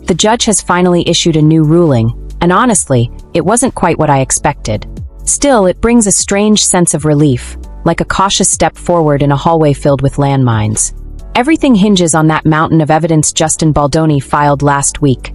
The judge has finally issued a new ruling, and honestly, it wasn't quite what I expected. Still, it brings a strange sense of relief, like a cautious step forward in a hallway filled with landmines. Everything hinges on that mountain of evidence Justin Baldoni filed last week.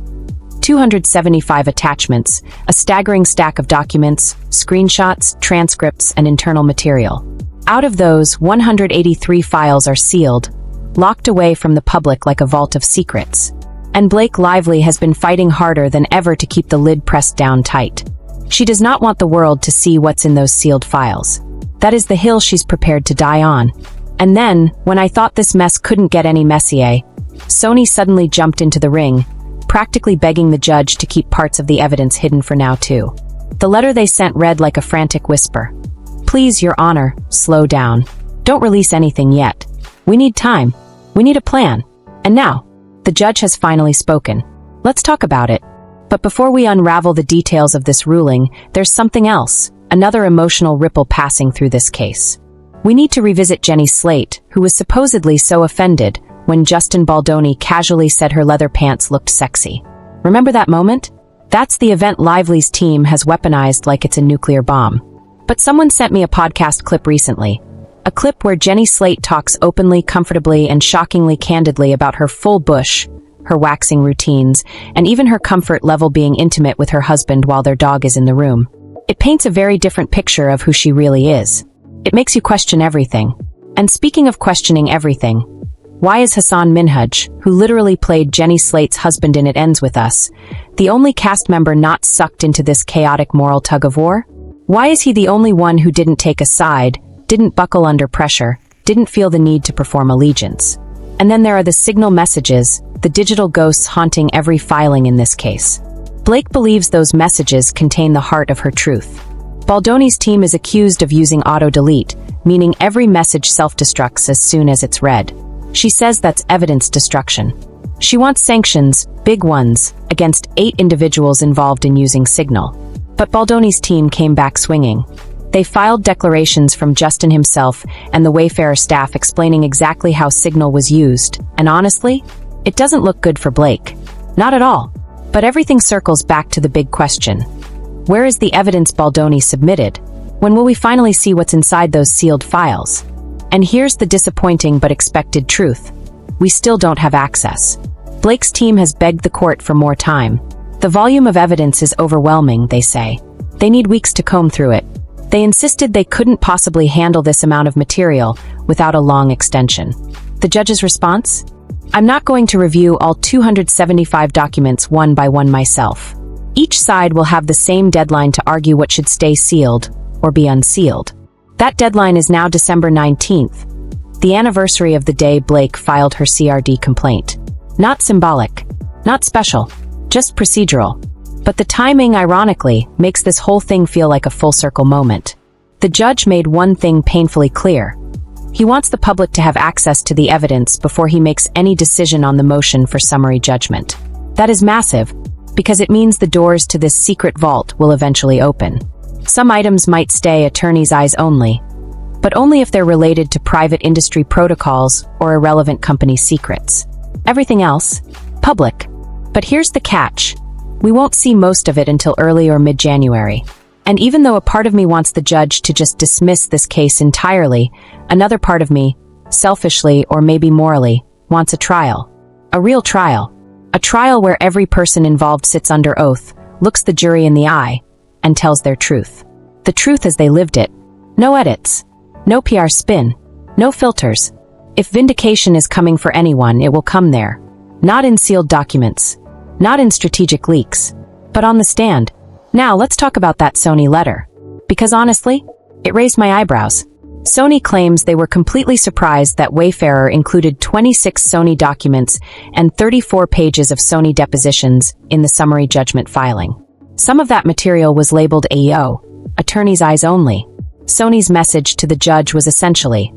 275 attachments, a staggering stack of documents, screenshots, transcripts, and internal material. Out of those, 183 files are sealed, locked away from the public like a vault of secrets. And Blake Lively has been fighting harder than ever to keep the lid pressed down tight. She does not want the world to see what's in those sealed files. That is the hill she's prepared to die on. And then, when I thought this mess couldn't get any messier, Sony suddenly jumped into the ring, practically begging the judge to keep parts of the evidence hidden for now too. The letter they sent read like a frantic whisper. "Please, Your Honor, slow down. Don't release anything yet. We need time. We need a plan. And now, the judge has finally spoken. Let's talk about it." But before we unravel the details of this ruling, there's something else, another emotional ripple passing through this case. We need to revisit Jenny Slate, who was supposedly so offended when Justin Baldoni casually said her leather pants looked sexy. Remember that moment? That's the event Lively's team has weaponized like it's a nuclear bomb. But someone sent me a podcast clip recently. A clip where Jenny Slate talks openly, comfortably, and shockingly candidly about her full bush, her waxing routines, and even her comfort level being intimate with her husband while their dog is in the room. It paints a very different picture of who she really is. It makes you question everything. And speaking of questioning everything, why is Hassan Minhaj, who literally played Jenny Slate's husband in It Ends With Us, the only cast member not sucked into this chaotic moral tug-of-war? Why is he the only one who didn't take a side, didn't buckle under pressure, didn't feel the need to perform allegiance? And then there are the signal messages, the digital ghosts haunting every filing in this case. Blake believes those messages contain the heart of her truth. Baldoni's team is accused of using auto-delete, meaning every message self-destructs as soon as it's read. She says that's evidence destruction. She wants sanctions, big ones, against 8 individuals involved in using Signal. But Baldoni's team came back swinging. They filed declarations from Justin himself and the Wayfarer staff explaining exactly how Signal was used, and honestly, it doesn't look good for Blake. Not at all. But everything circles back to the big question. Where is the evidence Baldoni submitted? When will we finally see what's inside those sealed files? And here's the disappointing but expected truth. We still don't have access. Blake's team has begged the court for more time. The volume of evidence is overwhelming, they say. They need weeks to comb through it. They insisted they couldn't possibly handle this amount of material without a long extension. The judge's response? I'm not going to review all 275 documents one by one myself. Each side will have the same deadline to argue what should stay sealed or be unsealed. That deadline is now December 19th, the anniversary of the day Blake filed her CRD complaint. Not symbolic, not special, just procedural. But the timing, ironically, makes this whole thing feel like a full-circle moment. The judge made one thing painfully clear. He wants the public to have access to the evidence before he makes any decision on the motion for summary judgment. That is massive, because it means the doors to this secret vault will eventually open. Some items might stay attorney's eyes only, but only if they're related to private industry protocols or irrelevant company secrets. Everything else, public. But here's the catch. We won't see most of it until early or mid-January. And even though a part of me wants the judge to just dismiss this case entirely, another part of me, selfishly or maybe morally, wants a trial. A real trial. A trial where every person involved sits under oath, looks the jury in the eye, and tells their truth. The truth as they lived it. No edits. No PR spin. No filters. If vindication is coming for anyone, it will come there. Not in sealed documents. Not in strategic leaks. But on the stand. Now let's talk about that Sony letter. Because honestly, it raised my eyebrows. Sony claims they were completely surprised that Wayfarer included 26 Sony documents and 34 pages of Sony depositions in the summary judgment filing. Some of that material was labeled AEO, attorney's eyes only. Sony's message to the judge was essentially,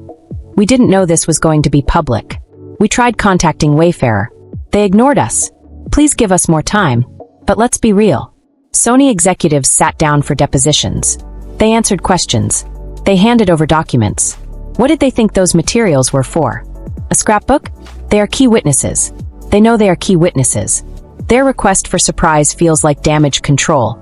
we didn't know this was going to be public. We tried contacting Wayfarer. They ignored us. Please give us more time. But let's be real. Sony executives sat down for depositions. They answered questions. They handed over documents. What did they think those materials were for? A scrapbook? They are key witnesses. They know they are key witnesses. Their request for surprise feels like damage control,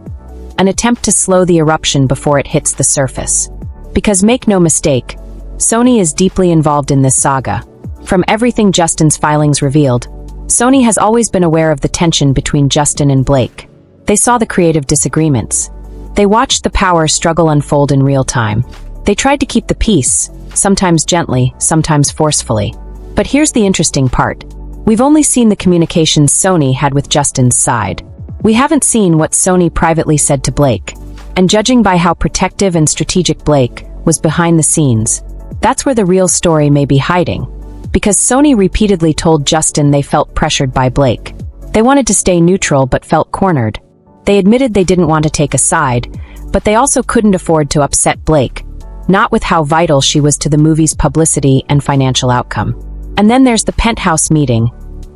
an attempt to slow the eruption before it hits the surface. Because make no mistake, Sony is deeply involved in this saga. From everything Justin's filings revealed, Sony has always been aware of the tension between Justin and Blake. They saw the creative disagreements. They watched the power struggle unfold in real time. They tried to keep the peace, sometimes gently, sometimes forcefully. But here's the interesting part. We've only seen the communications Sony had with Justin's side. We haven't seen what Sony privately said to Blake. And judging by how protective and strategic Blake was behind the scenes, that's where the real story may be hiding. Because Sony repeatedly told Justin they felt pressured by Blake. They wanted to stay neutral but felt cornered. They admitted they didn't want to take a side, but they also couldn't afford to upset Blake, not with how vital she was to the movie's publicity and financial outcome. And then there's the penthouse meeting,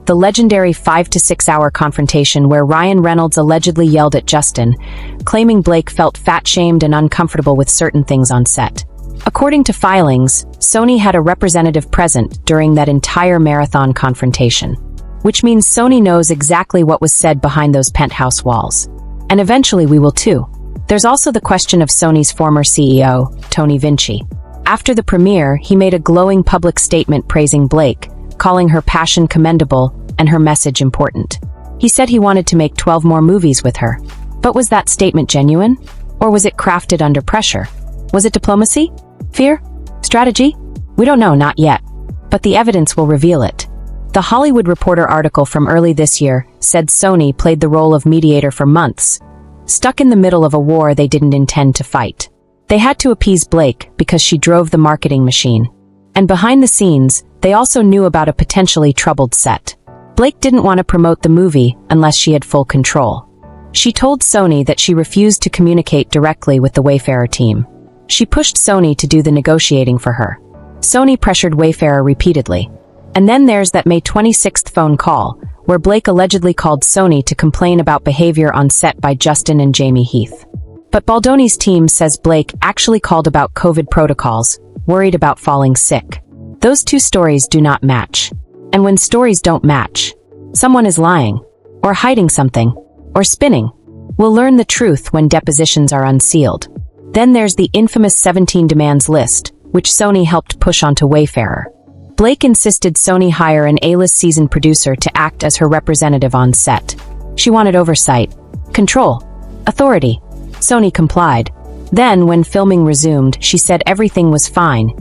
the legendary 5 to 6 hour confrontation where Ryan Reynolds allegedly yelled at Justin, claiming Blake felt fat-shamed and uncomfortable with certain things on set. According to filings, Sony had a representative present during that entire marathon confrontation, which means Sony knows exactly what was said behind those penthouse walls. And eventually we will too. There's also the question of Sony's former CEO, Tony Vinci. After the premiere, he made a glowing public statement praising Blake, calling her passion commendable and her message important. He said he wanted to make 12 more movies with her. But was that statement genuine? Or was it crafted under pressure? Was it diplomacy? Fear? Strategy? We don't know, not yet. But the evidence will reveal it. The Hollywood Reporter article from early this year said Sony played the role of mediator for months, stuck in the middle of a war they didn't intend to fight. They had to appease Blake because she drove the marketing machine. And behind the scenes, they also knew about a potentially troubled set. Blake didn't want to promote the movie unless she had full control. She told Sony that she refused to communicate directly with the Wayfarer team. She pushed Sony to do the negotiating for her. Sony pressured Wayfarer repeatedly. And then there's that May 26th phone call, where Blake allegedly called Sony to complain about behavior on set by Justin and Jamie Heath. But Baldoni's team says Blake actually called about COVID protocols, worried about falling sick. Those two stories do not match. And when stories don't match, someone is lying, or hiding something, or spinning. We'll learn the truth when depositions are unsealed. Then there's the infamous 17 demands list, which Sony helped push onto Wayfarer. Blake insisted Sony hire an A-list seasoned producer to act as her representative on set. She wanted oversight, control, authority. Sony complied. Then, when filming resumed, she said everything was fine,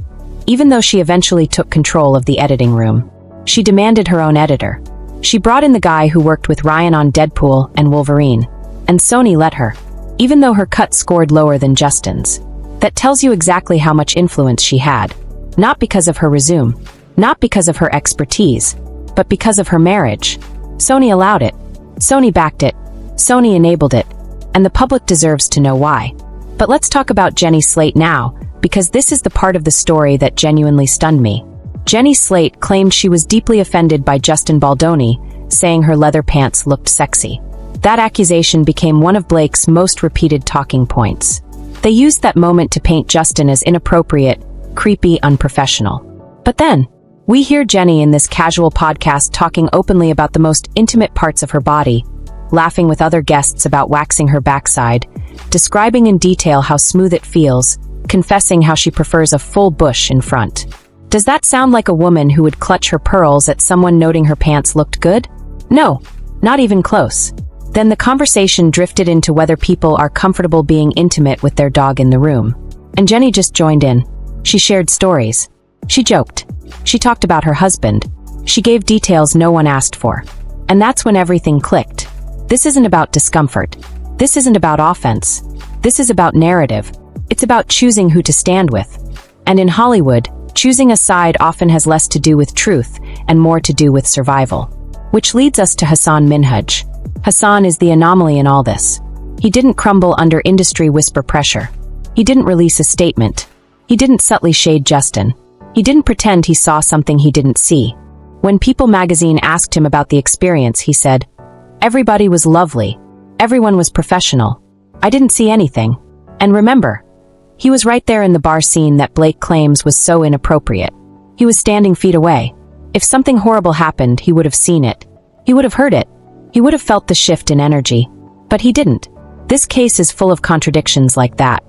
even though she eventually took control of the editing room. She demanded her own editor. She brought in the guy who worked with Ryan on Deadpool and Wolverine, and Sony let her, even though her cut scored lower than Justin's. That tells you exactly how much influence she had. Not because of her resume, not because of her expertise, but because of her marriage. Sony allowed it. Sony backed it. Sony enabled it. And the public deserves to know why. But let's talk about Jenny Slate now, because this is the part of the story that genuinely stunned me. Jenny Slate claimed she was deeply offended by Justin Baldoni, saying her leather pants looked sexy. That accusation became one of Blake's most repeated talking points. They used that moment to paint Justin as inappropriate, creepy, unprofessional. But then, we hear Jenny in this casual podcast talking openly about the most intimate parts of her body, laughing with other guests about waxing her backside, describing in detail how smooth it feels, confessing how she prefers a full bush in front. Does that sound like a woman who would clutch her pearls at someone noting her pants looked good? No, not even close. Then the conversation drifted into whether people are comfortable being intimate with their dog in the room. And Jenny just joined in. She shared stories. She joked. She talked about her husband. She gave details no one asked for. And that's when everything clicked. This isn't about discomfort. This isn't about offense. This is about narrative. It's about choosing who to stand with. And in Hollywood, choosing a side often has less to do with truth and more to do with survival. Which leads us to Hasan Minhaj. Hasan is the anomaly in all this. He didn't crumble under industry whisper pressure. He didn't release a statement. He didn't subtly shade Justin. He didn't pretend he saw something he didn't see. When People magazine asked him about the experience, he said, "Everybody was lovely. Everyone was professional. I didn't see anything." And remember, he was right there in the bar scene that Blake claims was so inappropriate. He was standing feet away. If something horrible happened, he would have seen it. He would have heard it. He would have felt the shift in energy. But he didn't. This case is full of contradictions like that.